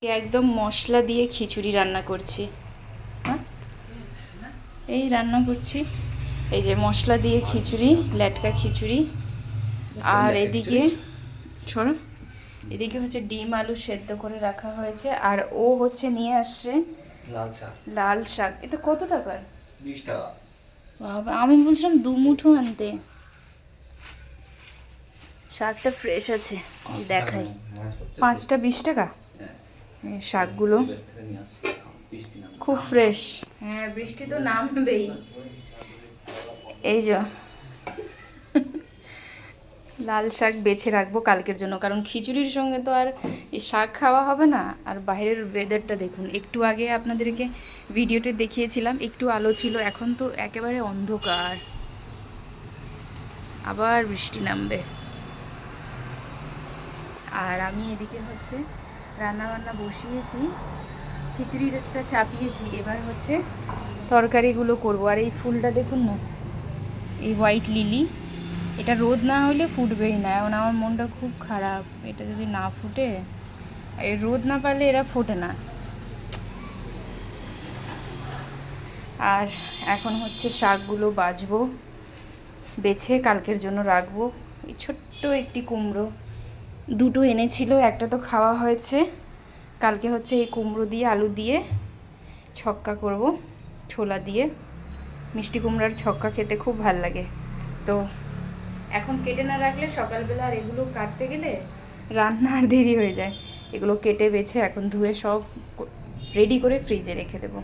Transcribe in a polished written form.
একদম মশলা দিয়ে খিচুড়ি রান্না করছি। হ্যাঁ, এই রান্না করছি, এই যে মশলা দিয়ে খিচুড়ি, লেটকা খিচুড়ি। আর এদিকে শোনো, এদিকে হচ্ছে ডিম আলু সেদ্ধ করে রাখা হয়েছে। আর ও হচ্ছে নিয়ে আসছে লাল শাক। এটা কত টাকার? 20 টাকা। বাবা, আমি বলছিলাম 2 মুঠো আনতে। শাকটা ফ্রেশ আছে, দেখাই। 5টা 20 টাকা শাকগুলো, খুব ফ্রেশ। হ্যাঁ, বৃষ্টি তো নামবেই। এই যে লাল শাক বেছে রাখবো কালকের জন্য, কারণ খিচুড়ির সঙ্গে তো আর এই শাক খাওয়া হবে না। আর বাইরের ওয়েদারটা দেখুন, একটু আগে আপনাদেরকে ভিডিওতে দেখিয়েছিলাম একটু আলো ছিল, এখন তো একেবারে অন্ধকার, আবার বৃষ্টি নামবে। আর আমি এদিকে হচ্ছে রান্না বান্না বসিয়েছি, খিচুড়িটা চাপিয়েছি, এবার হচ্ছে তরকারিগুলো করব। আর এই ফুলটা দেখুন না, এই হোয়াইট লিলি, এটা রোদ না হলে ফুটবেই না। এখন আমার মনটা খুব খারাপ, এটা যদি না ফুটে, এই রোদ না পারলে এরা ফোটে না। আর এখন হচ্ছে শাকগুলো বাছবো, বেছে কালকের জন্য রাখবো। এই ছোট্ট একটি কুমড়ো, 2টো এনেছিল, একটা তো খাওয়া হয়েছে। কালকে হচ্ছে এই কুমড়ো দিয়ে আলু দিয়ে ছক্কা করব, ছোলা দিয়ে। মিষ্টি কুমড়ার ছক্কা খেতে খুব ভাল লাগে। তো এখন কেটে না রাখলে সকালবেলা আর এগুলো কাটতে গেলে রান্না আর দেরি হয়ে যায়। এগুলো কেটে বেছে এখন ধুয়ে সব রেডি করে ফ্রিজে রেখে দেবো।